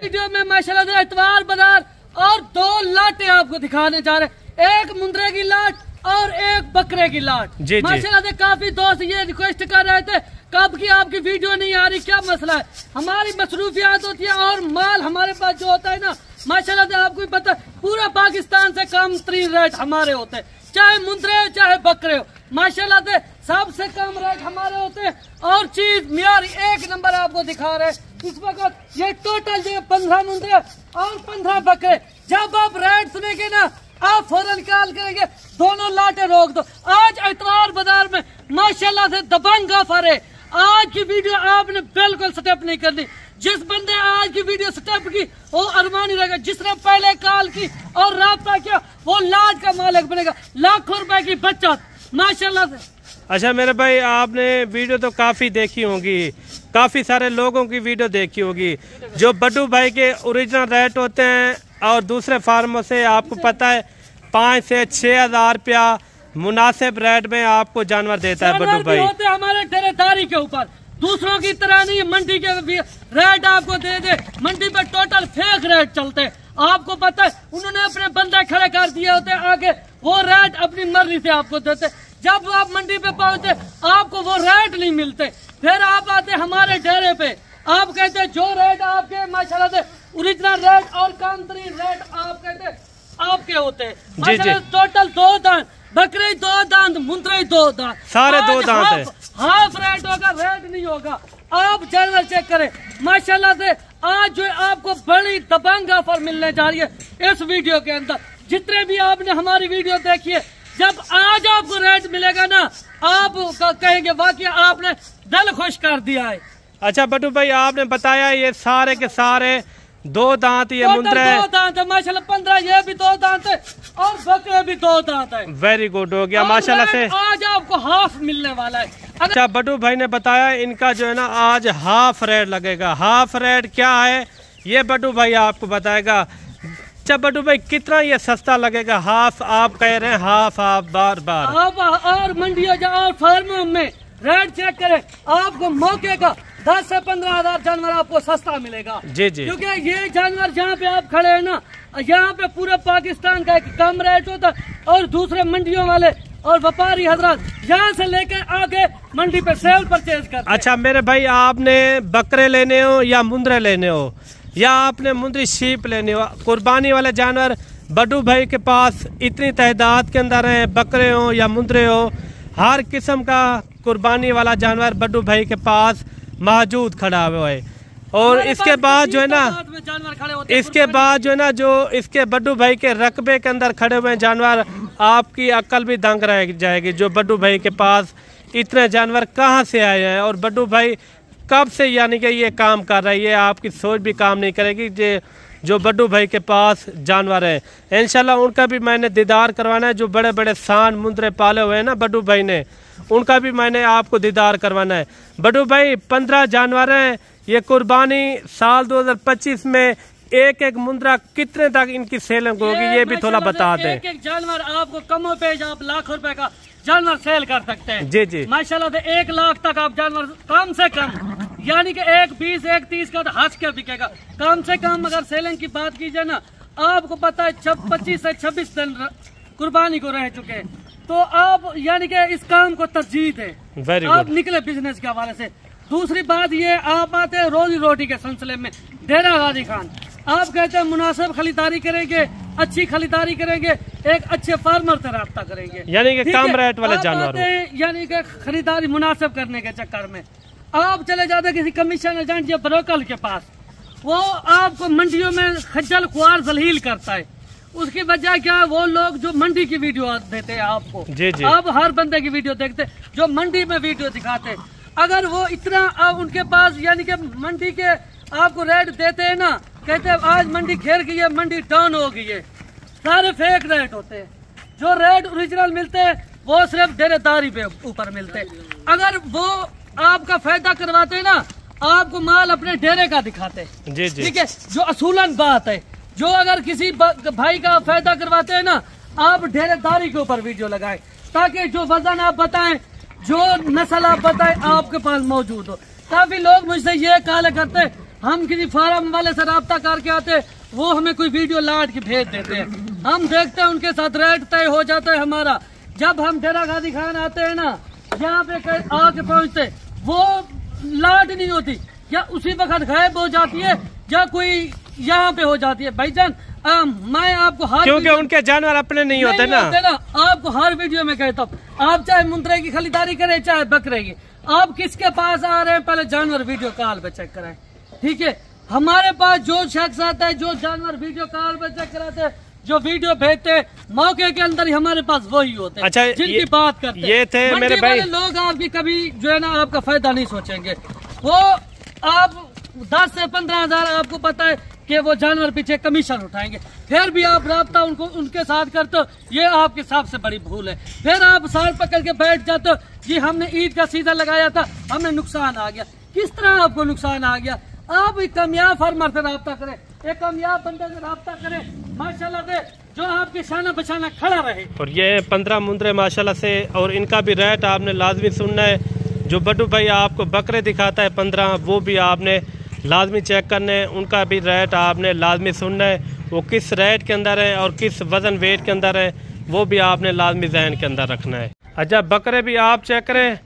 Video में माशाल्लाह इतवार बाजार और 2 लाटें आपको दिखाने जा रहे हैं, एक मुंद्रे की लाट और एक बकरे की लाट। माशाल्लाह काफी दोस्त ये रिक्वेस्ट कर रहे थे कब की आपकी वीडियो नहीं आ रही, क्या मसला है। हमारी मसरूफियात होती है और माल हमारे पास जो होता है ना माशाल्लाह आपको भी पता है पूरा पाकिस्तान से कम तरीन रेट हमारे होते हैं, चाहे मुंद्रे हो चाहे बकरे हो। माशाल्लाह से सबसे कम रेट हमारे होते हैं और चीज मियारी एक नंबर आपको दिखा रहे हैं। इस वक्त ये टोटल जो 15 मुंद्रे और 15 बकरे, जब आप रेट सुनेंगे ना आप फौरन कॉल करेंगे, दोनों लाटे रोक दो। आज इतवार बाजार में माशाल्लाह से दबंग ऑफर है। आज की वीडियो आपने बिल्कुल स्टेप नहीं करनी, जिस बंदे आज की वीडियो स्टेप की वो अरमानी रहेगा, जिसने पहले कॉल की और राब्ता किया वो लाज का मालिक बनेगा, लाखों रुपए की बचत माशाल्लाह से। अच्छा मेरे भाई आपने वीडियो तो काफी देखी होगी, काफी सारे लोगों की वीडियो देखी होगी। जो बड्डू भाई के ओरिजिनल रेट होते हैं और दूसरे फार्मों से आपको पता है 5 से 6 हजार रुपया मुनासिब रेट में आपको जानवर देता है बड्डू भाई। होते हमारे ठेकेदारी के ऊपर, दूसरों की तरह नहीं मंडी के रेट आपको दे दे। मंडी पे टोटल फेक रेट चलते, आपको पता है उन्होंने अपने बंदे खड़े कर दिए होते आगे, वो रेट अपनी मर्जी से आपको देते। जब आप मंडी पे पहुंचे आपको वो रेट नहीं मिलते, फिर आप आते हमारे डेरे पे, आप कहते जो रेट आपके माशाल्लाह से ओरिजिनल रेट और कम तरीन रेट आप कहते आपके होते हैं। टोटल 2 दांत बकरे, 2 दांत मुंद्रे, 2 दांत, सारे 2 दांत है। हाफ रेट होगा, रेट नहीं होगा। आप जानवर चेक करें माशाल्लाह से। आज जो आपको बड़ी दबंग ऑफर मिलने जा रही है इस वीडियो के अंदर। जितने भी आपने हमारी वीडियो देखी है, जब आज आपको रेट मिलेगा ना आप कहेंगे वाकई आपने दिल खुश कर दिया है। अच्छा बड्डू भाई आपने बताया ये सारे के सारे 2 दांत, ये मुंद्रे 2 दांत है माशाल्लाह, 15 ये भी 2 दांत है और बकरे भी 2 दांत है। वेरी गुड हो गया माशाल्लाह से। आज आपको हाफ मिलने वाला है। अच्छा बड्डू भाई ने बताया इनका जो है ना आज हाफ रेट लगेगा। हाफ रेट क्या है ये बड्डू भाई आपको बताएगा। अच्छा बड्डू भाई कितना ये सस्ता लगेगा हाफ, आप कह रहे हैं हाफ, आप बार बार आप और मंडियों और फार्मों में रेट चेक करें, आपको मौके का 10 से 15 हजार जानवर आपको सस्ता मिलेगा। जी। क्योंकि ये जानवर जहाँ पे आप खड़े हैं ना, यहाँ पे पूरे पाकिस्तान का एक कम रेट होता है और दूसरे मंडियों वाले और व्यापारी हजरात यहाँ से लेकर आके मंडी पे सेल परचेज करते। अच्छा मेरे भाई आपने बकरे लेने हो या मुंद्रे लेने हो या आपने मुंद्री शीप लेने हो, कुर्बानी वाले जानवर बड्डू भाई के पास इतनी तादाद के अंदर हैं, बकरे हो या मुंद्रे हो, हर किस्म का कुर्बानी वाला जानवर बड्डू भाई के पास मौजूद खड़ा हुआ है। और इसके बाद जो है ना जो इसके बड्डू भाई के रकबे के अंदर खड़े हुए जानवर, आपकी अक्ल भी दंग रह जाएगी। जो बड्डू भाई के पास इतने जानवर कहाँ से आए हैं और बड्डू भाई कब से यानी कि ये काम कर रहा है, ये आपकी सोच भी काम नहीं करेगी। जो बड्डू भाई के पास जानवर है इंशाल्लाह उनका भी मैंने दीदार करवाना है। जो बड़े बड़े सान मुंद्रे पाले हुए हैं ना बड्डू भाई ने, उनका भी मैंने आपको दीदार करवाना है। बड्डू भाई 15 जानवर हैं, ये कुर्बानी साल 2025 में एक मुंद्रा कितने तक इनकी सेलिंग होगी ये भी थोड़ा बता दें। एक जान आपको कमो पेश आप लाख रुपए का जानवर सेल कर सकते हैं। जी माशाल्लाह से 1 लाख तक आप जानवर कम से कम, यानी कि 1 20 1 30 का तो हंस के बिकेगा कम से कम। अगर सेलिंग की बात कीजिए ना, आपको पता है 25 से 26 दिन कुर्बानी को रह चुके हैं, तो आप यानी कि इस काम को तरजीह दें। आप निकले बिजनेस के हवाले से। दूसरी बात ये, आप आते हैं रोजी रोटी के सिलसिले में डेरा गाजी खान, आप कहते हैं मुनासिब खरीदारी करेंगे, अच्छी खरीदारी करेंगे, एक अच्छे फार्मर से रब्ता करेंगे, यानी कि कम रेट वाले जानवर, यानी कि खरीदारी मुनासिब करने के चक्कर में आप चले जाते किसी कमीशन एजेंट या ब्रोकर के पास, वो आपको मंडियों में खज्जल खुआर जलील करता है। उसकी वजह क्या है, वो लोग जो मंडी की वीडियो देते हैं आपको, आप हर बंदे की वीडियो देखते जो मंडी में वीडियो दिखाते, अगर वो इतना उनके पास यानी कि मंडी के आपको रेट देते हैं ना, कहते हैं आज मंडी घेर गई है, मंडी डाउन हो गई है, सारे फेक रेट होते हैं। जो रेट ओरिजिनल मिलते हैं वो सिर्फ डेरेदारी पे ऊपर मिलते हैं। अगर वो आपका फायदा करवाते हैं ना, आपको माल अपने डेरे का दिखाते हैं, ठीक है, जो असूलन बात है। जो अगर किसी भाई का फायदा करवाते हैं ना, आप डेरेदारी के ऊपर वीडियो लगाएं, ताकि जो वजन आप बताएं, जो नस्ल आप बताएं, आपके पास मौजूद हो। काफी लोग मुझसे ये कहा करते हैं हम किसी फार्म वाले से रब्ता करके आते, वो हमें कोई वीडियो लाट के भेज देते हैं, हम देखते हैं उनके साथ रेट तय हो जाता है हमारा। जब हम डेरा गाजी खान आते हैं ना, यहाँ पे आके पहुँचते, वो लाट नहीं होती, या उसी वक्त गायब हो जाती है, या कोई यहाँ पे हो जाती है। भाईजान मैं आपको हर, क्योंकि उनके जानवर अपने नहीं होते ना, आपको हर वीडियो में कहता हूँ, आप चाहे मुंद्रे की खरीदारी करें चाहे बकरे की, आप किसके पास आ रहे हैं पहले जानवर वीडियो कॉल पे चेक कराएं, ठीक है। हमारे पास जो शख्स आता है, जो जानवर वीडियो कॉल पे चेक कराते हैं, जो वीडियो भेजते हैं, मौके के अंदर ही हमारे पास वही होते हैं। अच्छा, जिनकी बात करते हैं। ये थे मेरे भाई लोग, आपकी कभी जो है ना आपका फायदा नहीं सोचेंगे। वो आप 10 से 15 हजार आपको पता है कि वो जानवर पीछे कमीशन उठाएंगे, फिर भी आप राब्ता उनके साथ करते हो, ये आपकी सबसे बड़ी भूल है। फिर आप साल पकड़ के बैठ जाते हो, जी हमने ईद का सीजन लगाया था, हमें नुकसान आ गया। किस तरह आपको नुकसान आ गया? आप एक कामयाब फार्मर से रब्ता करें, एक कामयाब बंदे से रब्ता करें, माशाल्लाह से जो आपके शाना बशाना खड़ा रहे। और ये 15 मुंद्रे माशाल्लाह से, और इनका भी रेट आपने लाजमी सुनना है। जो बड्डू भाई आपको बकरे दिखाता है 15, वो भी आपने लाजमी चेक करने हैं, उनका भी रेट आपने लाजमी सुनना है, वो किस रेट के अंदर है और किस वज़न वेट के अंदर है, वो भी आपने लाजमी जहन के अंदर रखना है। अच्छा, बकरे भी आप चेक करें,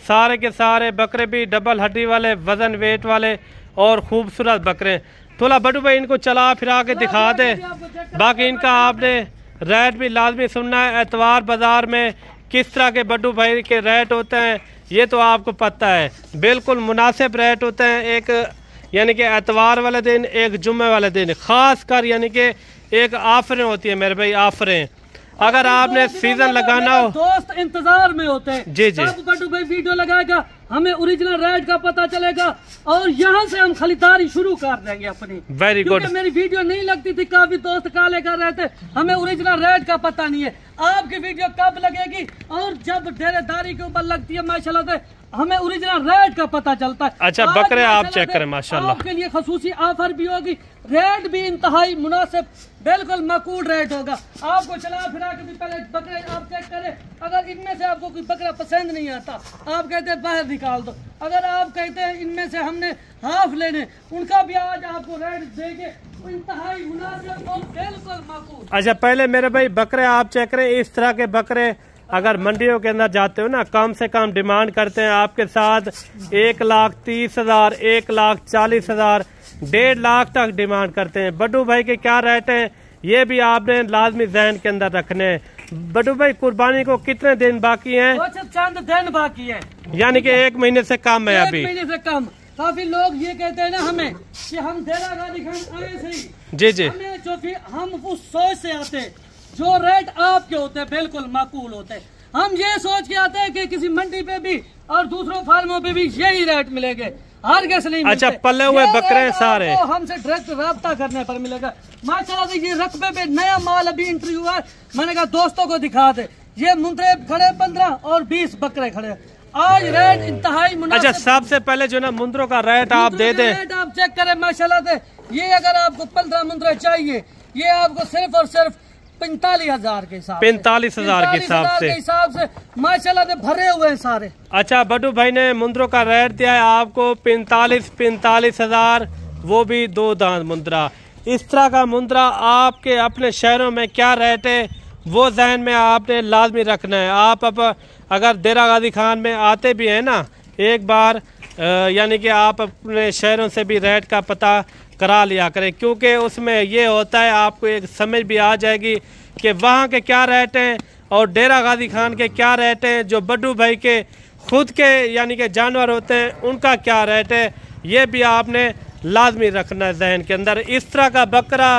सारे के सारे बकरे भी डबल हड्डी वाले, वज़न वेट वाले और खूबसूरत बकरे। थोड़ा बड्डू भाई इनको चला फिरा के दिखा दे, बाकी इनका आपने रेट भी लाजमी सुनना है। एतवार बाज़ार में किस तरह के बड्डू भाई के रेट होते हैं ये तो आपको पता है, बिल्कुल मुनासिब रेट होते हैं। एक यानी कि एतवार वाले दिन, एक जुम्मे वाले दिन, ख़ास कर यानी कि एक ऑफरें होती है मेरे भाई, ऑफरें। अगर आपने सीजन लगाना हो, दोस्त इंतजार में होते हैं, जी जी, बड्डू भाई वीडियो लगाएगा, हमें ओरिजिनल रेट का पता चलेगा और यहाँ से हम खरीदारी शुरू कर देंगे अपनी। Very good. मेरी वीडियो नहीं लगती थी, काफी दोस्त काले कर रहे थे, हमें ओरिजिनल रेट का पता नहीं है। आपकी वीडियो कब लगेगी और जब डेरेदारी के ऊपर लगती है माशाल्लाह से हमें ओरिजिनल रेट का पता चलता है। अच्छा, बकरे आप चेक करें माशाल्लाह, आपके लिए खसूसी ऑफर भी होगी, रेट भी इंतहाई मुनासिब, बिल्कुल माकूल रेट होगा। आपको चला फिरा के भी पहले बकरे आप चेक करें, अगर इनमें से आपको कोई बकरा पसंद नहीं आता, आप कहते हैं बाहर निकाल दो, अगर आप कहते हैं इनमें से हमने हाफ लेने, उनका भी आज आपको रेट देंगे इंतहाई मुनासिब और बिल्कुल माकूल। अच्छा, पहले मेरे भाई बकरे आप चेक करें, इस तरह के बकरे अगर मंडियों के अंदर जाते हो ना, कम से कम डिमांड करते हैं आपके साथ 1,30,000, 1,40,000, 1.5 लाख तक डिमांड करते हैं। बड्डू भाई के क्या रेट हैं ये भी आपने लाजमी जहन के अंदर रखने हैं। बड्डू भाई कुर्बानी को कितने दिन बाकी हैं? चंद दिन बाकी है, यानी कि 1 महीने से कम है अभी, 1 महीने से कम। काफी लोग ये कहते हैं ना हमें कि हम डेरा गाजी खान आए सही, जी जी, हमें जो भी हम उस सोच से आते हैं, जो रेट आपके होते हैं बिल्कुल माकूल होते हैं, हम ये सोच के आते हैं कि किसी मंडी पे भी और दूसरों फार्मों पे भी यही रेट मिलेंगे, हर कैसे नहीं मिलते। अच्छा, पल्ले हुए बकरे सारे हमसे डायरेक्ट राब्ता करने पर मिलेगा माशाल्लाह से। ये रकबे पे नया माल अभी एंट्री हुआ है, मैंने कहा दोस्तों को दिखा दे, ये मुंद्रे खड़े 15 और 20 बकरे खड़े, आज रेट इंतहाई मुनासिब। अच्छा, सबसे पहले जो ना मुंद्रों का रेट आप दे दें, रेट आप चेक करें माशाल्लाह से। ये अगर आपको 15 मुंद्रे चाहिए, ये आपको सिर्फ और सिर्फ 45,000 के हिसाब, 45,000 के हिसाब से माशाल्लाह से भरे हुए हैं सारे। अच्छा, बड्डू भाई ने मुंद्रों का रेट दिया है आपको 45,000, वो भी 2 दांत मुंद्रा। इस तरह का मुंद्रा आपके अपने शहरों में क्या रेट है वो जहन में आपने लाजमी रखना है। आप अब अगर डेरा गाजी खान में आते भी हैं ना एक बार, यानी कि आप अपने शहरों से भी रेट का पता करा लिया करें, क्योंकि उसमें ये होता है आपको एक समझ भी आ जाएगी कि वहाँ के क्या रेट हैं और डेरा गाजी खान के क्या रेट हैं, जो बड्डू भाई के खुद के यानी कि जानवर होते हैं उनका क्या रेट है, ये भी आपने लाजमी रखना है जहन के अंदर। इस तरह का बकरा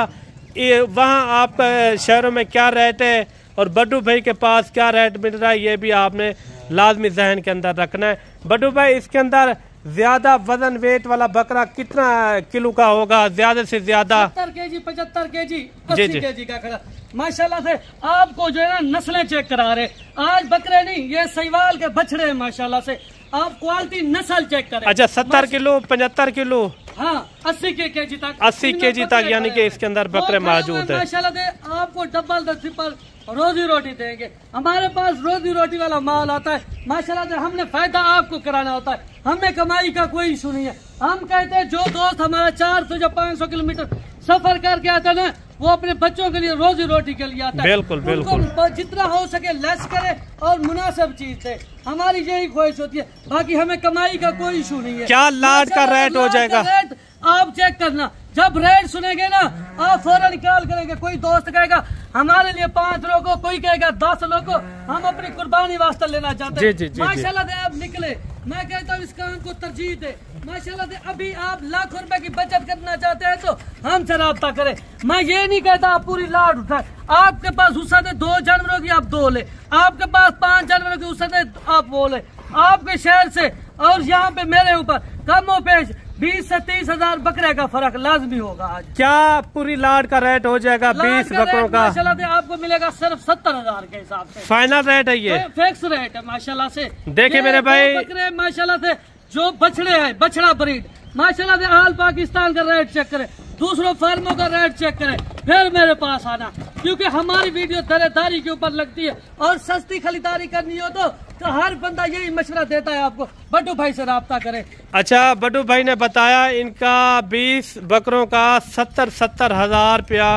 वहाँ आपका शहरों में क्या रेट है और बड्डू भाई के पास क्या रेट मिल रहा है, ये भी आपने लाजमी जहन के अंदर रखना है। बड्डू भाई, इसके अंदर ज्यादा वजन वेट वाला बकरा कितना किलो का होगा? ज्यादा से ज्यादा 70 केजी, 75 केजी, 80 केजी का खड़ा माशाल्लाह से। आपको जो है ना नस्लें चेक करा रहे, आज बकरे नहीं, ये सहीवाल के बछड़े हैं माशाल्लाह से। आप क्वालिटी नस्ल चेक करें। अच्छा, 70 किलो, 75 किलो, हाँ 80 केजी तक, 80 केजी तक यानी कि इसके अंदर बकरे मौजूद है माशाल्लाह से। आपको डबल द ट्रिपल रोजी रोटी देंगे, हमारे पास रोजी रोटी वाला माल आता है माशाल्लाह से। हमने फायदा आपको कराना होता है, हमें कमाई का कोई इशू नहीं है। हम कहते हैं जो दोस्त हमारा 400 या 500 किलोमीटर सफर करके आता है ना, वो अपने बच्चों के लिए रोजी रोटी के लिए आता है। बिल्कुल बिल्कुल, जितना हो सके लेस करे और मुनासिब चीज दे, हमारी यही ख्वाहिश होती है। बाकी हमें कमाई का कोई इशू नहीं है। क्या लाट का रेट हो जाएगा? रेट आप चेक करना, जब रेट सुनेंगे ना आप फौरन निकाल करेंगे। कोई दोस्त कहेगा हमारे लिए 5 लोगों, कोई कहेगा 10 लोगों, हम अपनी कुर्बानी वास्ते लेना चाहते हैं। माशाल्लाह से आप निकले, मैं कहता हूँ इस काम को तरजीह दे। माशाल्लाह से अभी आप लाखों रुपए की बचत करना चाहते हैं तो हमसे राब्ता करें। मैं ये नहीं कहता आप पूरी लाट उठाए, आपके पास वसअत है 2 जानवरों की आप 2 ले, आपके पास 5 जानवरों की वसअत है आप वो ले। आपके शहर से और यहाँ पे मेरे ऊपर कमो पेश 20 से 30 हजार बकरे का फर्क लाजमी होगा। आज क्या पूरी लाट का रेट हो जाएगा? 20 बकरों का माशाल्लाह से आपको मिलेगा सिर्फ 70,000 के हिसाब से। फाइनल रेट है ये, फिक्स रेट है माशाल्लाह से। देखिए मेरे भाई बकरे माशाल्लाह से जो बछड़े हैं, बछड़ा ब्रीड माशाल्लाह से आल पाकिस्तान का रेट चेक करें, दूसरों फार्मों का रेट चेक करें, फिर मेरे पास आना, क्योंकि हमारी वीडियो खरीदारी के ऊपर लगती है और सस्ती खरीदारी करनी हो तो हर बंदा यही मशवरा देता है आपको, बड्डू भाई से राब्ता करें। अच्छा, बड्डू भाई ने बताया इनका 20 बकरों का 70 हजार रुपया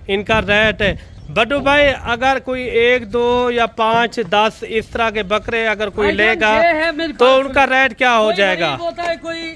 इनका रेट है। बड्डू भाई अगर कोई 1, 2 या 5, 10 इस तरह के बकरे अगर कोई लेगा तो उनका रेट क्या हो जाएगा? होता है कोई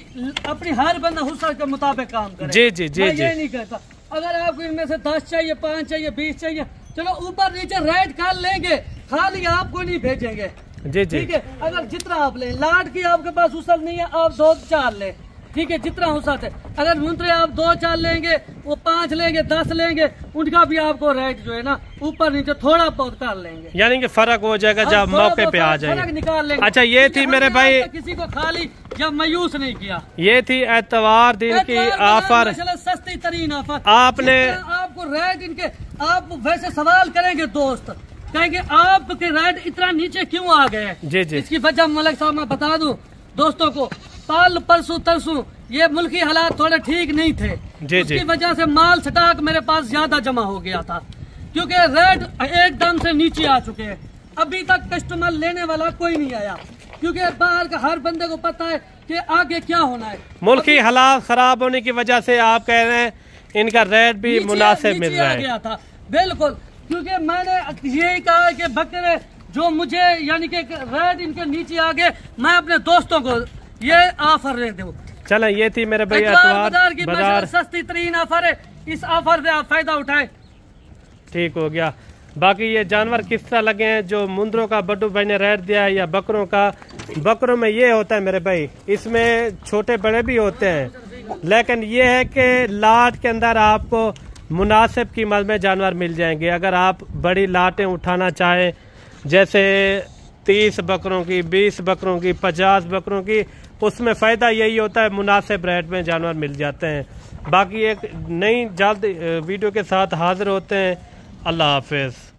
अपनी हर बंदा हुस्न के मुताबिक काम करे। जी जी जी जी, ये नहीं कहता अगर आपको इनमें से 10 चाहिए, 5 चाहिए, 20 चाहिए, चलो ऊपर नीचे रेट कर लेंगे, खाली आपको नहीं भेजेंगे। जी जी, ठीक है, अगर जितना आप ले, लाट की आपके पास उसल नहीं है आप 2-4 ले, ठीक है, जितना हो सकता है। अगर मुंतरे आप 2-4 लेंगे, वो 5 लेंगे, 10 लेंगे, उनका भी आपको रेट जो है ना ऊपर नीचे थोड़ा बहुत कर लेंगे, यानी कि फर्क हो जाएगा जब मौके पे आ जाएगा, फर्क निकाल लेंगे। अच्छा, ये थी मेरे भाई, किसी को खाली या मायूस नहीं किया। ये थी एतवार दिन की ऑफर, सस्ती तरीन ऑफर। आपने आपको रेट इनके, आप वैसे सवाल करेंगे दोस्त, कहेंगे आपके रेट इतना नीचे क्यों आ गए? जी जी, इसकी वजह मलिक साहब मैं बता दूं दोस्तों को, कल परसों तरसों ये मुल्की हालात थोड़े ठीक नहीं थे, उसकी वजह से माल स्टॉक मेरे पास ज्यादा जमा हो गया था, क्योंकि रेट एकदम से नीचे आ चुके हैं। अभी तक कस्टमर लेने वाला कोई नहीं आया, क्योंकि बाहर का हर बंदे को पता है कि आगे क्या होना है। मुल्की हालात खराब होने की वजह से आप कह रहे हैं इनका रेट भी मुनासिब मिल रहा है। था बिल्कुल, क्योंकि मैंने यही कहा कि बकरे जो मुझे यानी कि रेट इनके नीचे आ गए, मैं अपने दोस्तों को ये ऑफर दे दूं। चलें, ये थी मेरे भैया बाजार की सस्ती तरीन ऑफर है, इस ऑफर से आप फायदा उठाएं। ठीक हो गया। बाकी ये जानवर किस तरह लगे हैं जो मुंदरों का बड्डू भाई ने रेट दिया है या बकरों का? बकरों में ये होता है मेरे भाई, इसमें छोटे बड़े भी होते हैं, लेकिन ये है कि लाट के अंदर आपको मुनासिब कीमत में जानवर मिल जाएंगे। अगर आप बड़ी लाटें उठाना चाहें, जैसे 30 बकरों की, 20 बकरों की, 50 बकरों की, उसमें फ़ायदा यही होता है मुनासिब रेट में जानवर मिल जाते हैं। बाकी एक नई जल्द वीडियो के साथ हाजिर होते हैं। अल्लाह हाफिज़।